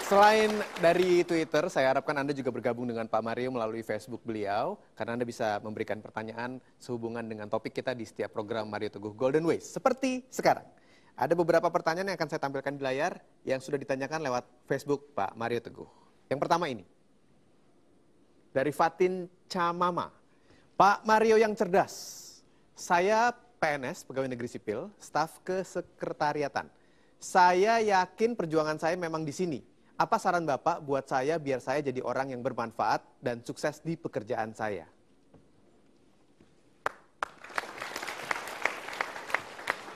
Selain dari Twitter, saya harapkan Anda juga bergabung dengan Pak Mario melalui Facebook beliau, karena Anda bisa memberikan pertanyaan sehubungan dengan topik kita di setiap program Mario Teguh Golden Ways. Seperti sekarang, ada beberapa pertanyaan yang akan saya tampilkan di layar yang sudah ditanyakan lewat Facebook Pak Mario Teguh. Yang pertama ini, dari Fatin Camama. Pak Mario yang cerdas, saya PNS, pegawai negeri sipil, staf kesekretariatan. Saya yakin perjuangan saya memang di sini. Apa saran Bapak buat saya biar saya jadi orang yang bermanfaat dan sukses di pekerjaan saya?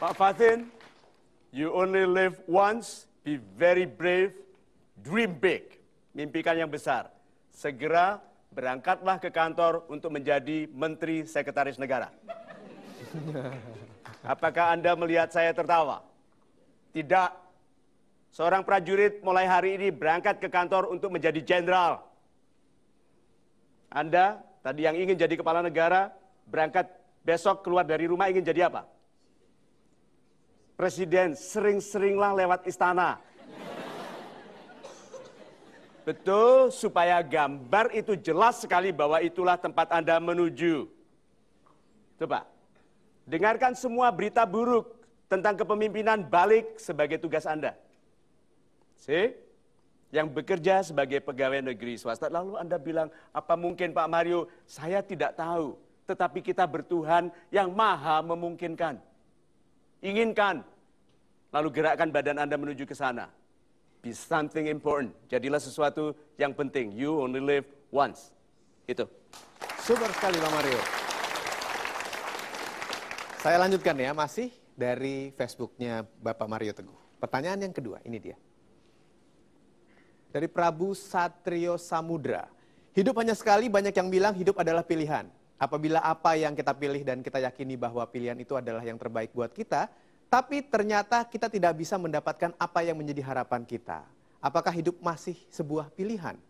Pak Fatin, you only live once, be very brave, dream big. Mimpikan yang besar. Segera berangkatlah ke kantor untuk menjadi Menteri Sekretaris Negara. Apakah Anda melihat saya tertawa? Tidak. Seorang prajurit mulai hari ini berangkat ke kantor untuk menjadi jenderal. Anda, tadi yang ingin jadi kepala negara, berangkat besok keluar dari rumah ingin jadi apa? Presiden, sering-seringlah lewat istana. Betul, supaya gambar itu jelas sekali bahwa itulah tempat Anda menuju. Coba, dengarkan semua berita buruk tentang kepemimpinan balik sebagai tugas Anda. Yang bekerja sebagai pegawai negeri swasta. Lalu Anda bilang, apa mungkin Pak Mario? Saya tidak tahu. Tetapi kita bertuhan yang maha memungkinkan. Inginkan. Lalu gerakkan badan Anda menuju ke sana. Be something important. Jadilah sesuatu yang penting. You only live once. Itu. Super sekali Pak Mario. Saya lanjutkan ya, masih dari Facebooknya Bapak Mario Teguh. Pertanyaan yang kedua, ini dia. Dari Prabu Satrio Samudra. Hidup hanya sekali, banyak yang bilang hidup adalah pilihan. Apabila apa yang kita pilih dan kita yakini bahwa pilihan itu adalah yang terbaik buat kita, tapi ternyata kita tidak bisa mendapatkan apa yang menjadi harapan kita. Apakah hidup masih sebuah pilihan?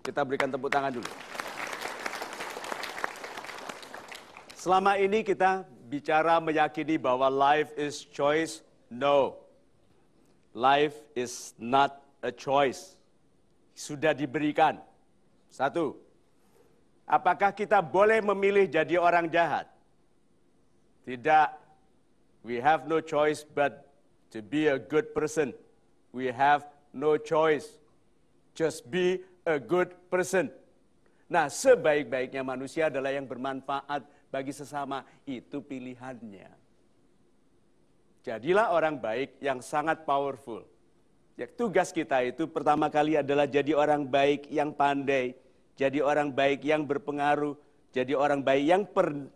Kita berikan tepuk tangan dulu. Selama ini kita bicara meyakini bahwa life is choice. No. Life is not a choice. Sudah diberikan. Satu, apakah kita boleh memilih jadi orang jahat? Tidak. We have no choice but to be a good person. We have no choice. Just be a good person. Nah, sebaik-baiknya manusia adalah yang bermanfaat bagi sesama. Itu pilihannya. Jadilah orang baik yang sangat powerful. Ya, tugas kita itu pertama kali adalah jadi orang baik yang pandai, jadi orang baik yang berpengaruh, jadi orang baik yang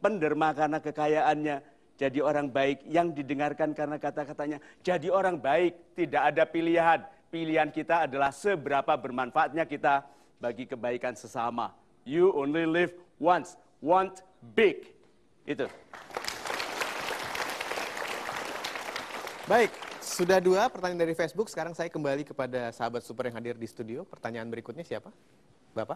penderma karena kekayaannya, jadi orang baik yang didengarkan karena kata-katanya. Jadi orang baik tidak ada pilihan. Pilihan kita adalah seberapa bermanfaatnya kita bagi kebaikan sesama. You only live once. Want big. Itu. Baik. Sudah dua pertanyaan dari Facebook, sekarang saya kembali kepada sahabat super yang hadir di studio. Pertanyaan berikutnya siapa? Bapak?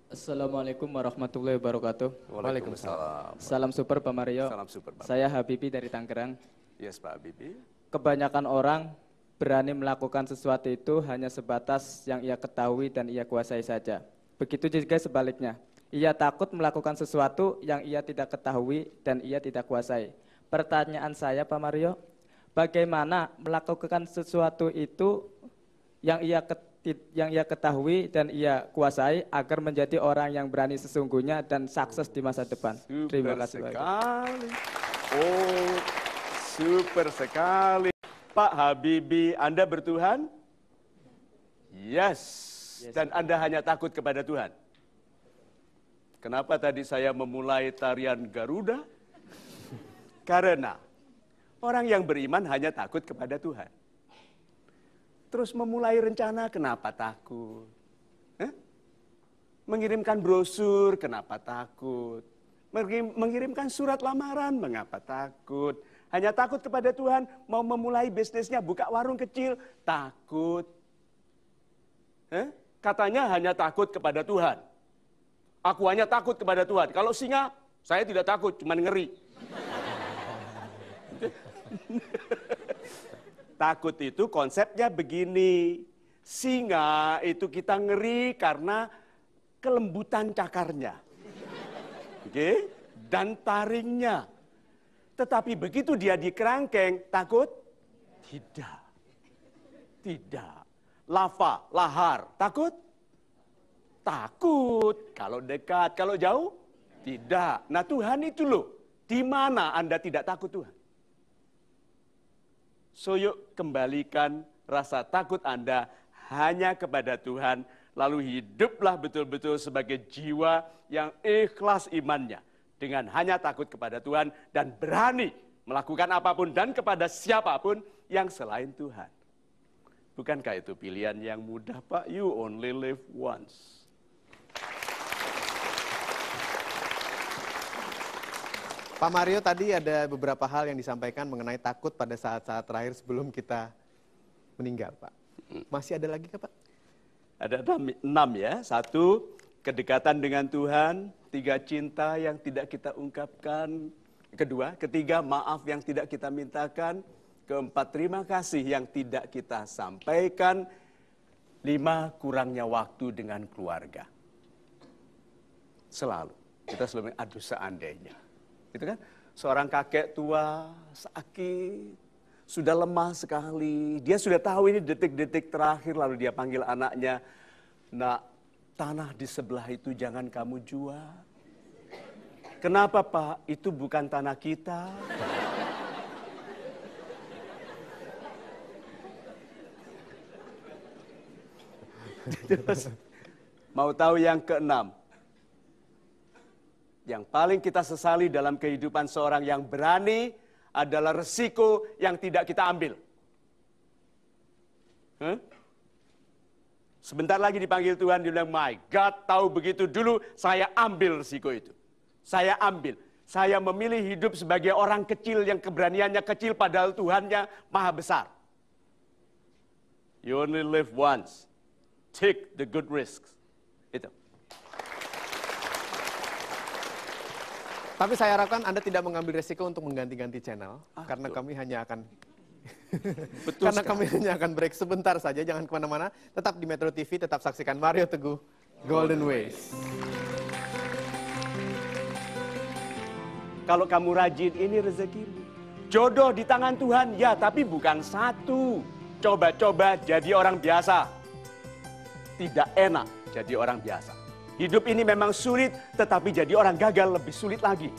Assalamualaikum warahmatullahi wabarakatuh. Waalaikumsalam. Salam super Pak Mario. Salam super Pak. Saya Habibi dari Tangerang. Yes Pak Habibie. Kebanyakan orang berani melakukan sesuatu itu hanya sebatas yang ia ketahui dan ia kuasai saja. Begitu juga sebaliknya. Ia takut melakukan sesuatu yang ia tidak ketahui dan ia tidak kuasai. Pertanyaan saya Pak Mario, bagaimana melakukan sesuatu itu yang ia ketahui dan ia kuasai agar menjadi orang yang berani sesungguhnya dan sukses di masa depan? Terima kasih sekali. Oh, super sekali. Pak Habibie, Anda bertuhan? Yes. Dan Anda hanya takut kepada Tuhan. Kenapa tadi saya memulai tarian Garuda? Karena orang yang beriman hanya takut kepada Tuhan. Terus memulai rencana, kenapa takut? Mengirimkan brosur, kenapa takut? Mengirimkan surat lamaran, mengapa takut? Hanya takut kepada Tuhan, mau memulai bisnisnya, buka warung kecil, takut. Katanya hanya takut kepada Tuhan. Aku hanya takut kepada Tuhan. Kalau singa, saya tidak takut, cuma ngeri. takut itu konsepnya begini. Singa itu kita ngeri karena kelembutan cakarnya. Oke? Dan taringnya. Tetapi begitu dia di kerangkeng, takut? Tidak. Tidak. Lava, lahar, takut? Takut. Kalau dekat, kalau jauh? Tidak. Nah Tuhan itu loh, di mana Anda tidak takut Tuhan? So yuk kembalikan rasa takut Anda hanya kepada Tuhan, lalu hiduplah betul-betul sebagai jiwa yang ikhlas imannya, dengan hanya takut kepada Tuhan dan berani melakukan apapun dan kepada siapapun yang selain Tuhan. Bukankah itu pilihan yang mudah, Pak? You only live once. Pak Mario, tadi ada beberapa hal yang disampaikan mengenai takut pada saat-saat terakhir sebelum kita meninggal, Pak. Masih ada lagi, Pak? Ada 6 ya. 1, kedekatan dengan Tuhan. 3, cinta yang tidak kita ungkapkan. 2, 3, maaf yang tidak kita mintakan. 4, terima kasih yang tidak kita sampaikan. 5, kurangnya waktu dengan keluarga. Selalu. Kita selalu aduh seandainya. Gitu kan? Seorang kakek tua, sakit, sudah lemah sekali. Dia sudah tahu ini detik-detik terakhir, lalu dia panggil anaknya, "Nak, tanah di sebelah itu jangan kamu jual." "Kenapa, Pak? Itu bukan tanah kita." Terus, mau tahu yang ke-6? Yang paling kita sesali dalam kehidupan seorang yang berani adalah resiko yang tidak kita ambil. Sebentar lagi dipanggil Tuhan, dia bilang, "My God, tahu begitu dulu, saya ambil resiko itu. Saya ambil. Saya memilih hidup sebagai orang kecil yang keberaniannya kecil, padahal Tuhannya maha besar." You only live once. Take the good risks. Itu. Tapi saya harapkan Anda tidak mengambil resiko untuk mengganti-ganti channel, karena betul. kami hanya akan Betul karena sekali. kami hanya akan break sebentar saja, jangan kemana-mana. Tetap di Metro TV, tetap saksikan Mario Teguh Golden Ways. Kalau kamu rajin, ini rezekimu. Jodoh di tangan Tuhan, ya, tapi bukan satu. Coba-coba jadi orang biasa. Tidak enak jadi orang biasa. Hidup ini memang sulit, tetapi jadi orang gagal lebih sulit lagi.